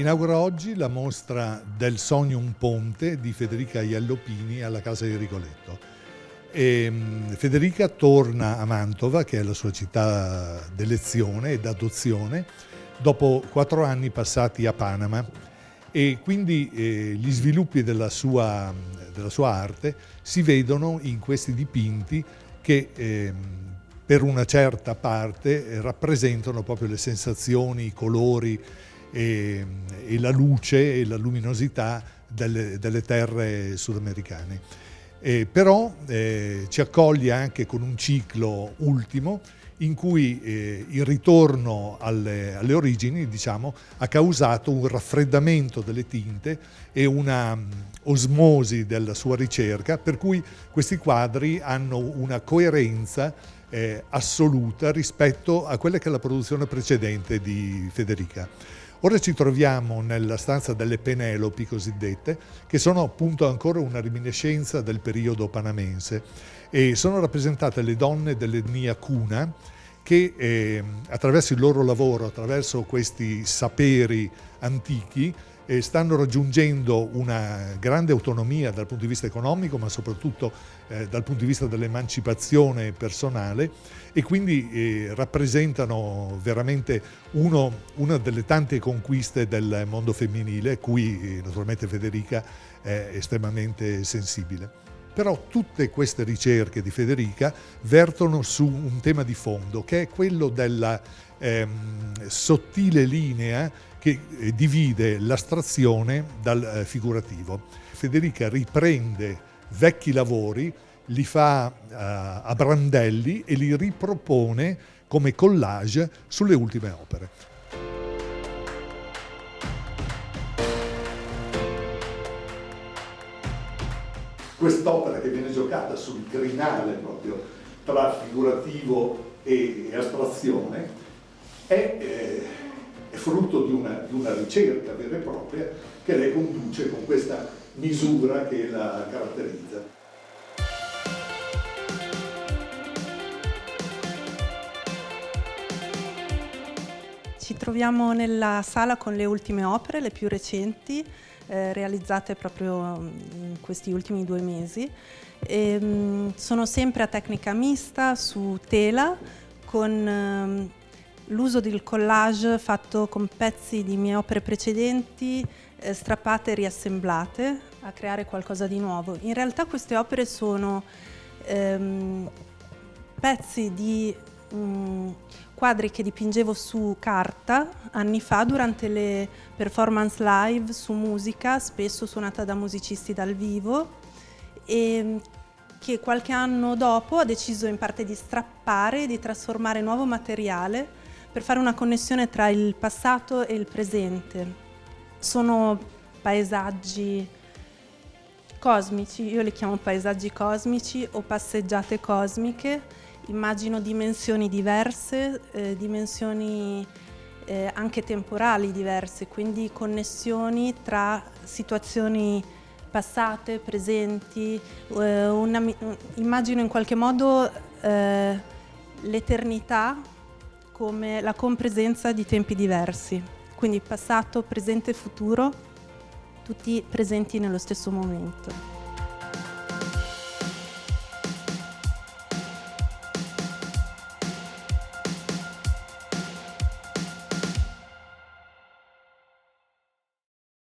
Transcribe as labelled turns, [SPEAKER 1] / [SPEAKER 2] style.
[SPEAKER 1] inaugura oggi la mostra Del sogno un ponte di Federica Iallopini alla Casa di Rigoletto. Federica torna a Mantova, che è la sua città d'elezione e d'adozione, dopo 4 anni passati a Panama, e quindi gli sviluppi della sua arte si vedono in questi dipinti che per una certa parte rappresentano proprio le sensazioni, i colori e la luce e la luminosità delle terre sudamericane. Però ci accoglie anche con un ciclo ultimo in cui il ritorno alle origini, diciamo, ha causato un raffreddamento delle tinte e una osmosi della sua ricerca, per cui questi quadri hanno una coerenza assoluta rispetto a quella che è la produzione precedente di Federica. Ora ci troviamo nella stanza delle Penelopi cosiddette, che sono appunto ancora una reminiscenza del periodo panamense, e sono rappresentate le donne dell'etnia Cuna che attraverso il loro lavoro, attraverso questi saperi antichi, stanno raggiungendo una grande autonomia dal punto di vista economico, ma soprattutto dal punto di vista dell'emancipazione personale, e quindi rappresentano veramente una delle tante conquiste del mondo femminile, cui naturalmente Federica è estremamente sensibile. Però tutte queste ricerche di Federica vertono su un tema di fondo, che è quello della sottile linea che divide l'astrazione dal figurativo. Federica riprende vecchi lavori, li fa a brandelli e li ripropone come collage sulle ultime opere. Quest'opera, che viene giocata sul crinale proprio tra figurativo e astrazione, è frutto di una ricerca vera e propria che lei conduce con questa misura che la caratterizza.
[SPEAKER 2] Ci troviamo nella sala con le ultime opere, le più recenti, realizzate proprio in questi ultimi 2 mesi. Sono sempre a tecnica mista su tela, con l'uso del collage fatto con pezzi di mie opere precedenti, strappate e riassemblate a creare qualcosa di nuovo. In realtà queste opere sono pezzi di quadri che dipingevo su carta anni fa durante le performance live su musica, spesso suonata da musicisti dal vivo, e che qualche anno dopo ho deciso in parte di strappare e di trasformare in nuovo materiale per fare una connessione tra il passato e il presente. Sono paesaggi cosmici, io li chiamo paesaggi cosmici o passeggiate cosmiche. Immagino dimensioni diverse, dimensioni anche temporali diverse, quindi connessioni tra situazioni passate, presenti. Immagino in qualche modo l'eternità come la compresenza di tempi diversi, quindi passato, presente e futuro, tutti presenti nello stesso momento.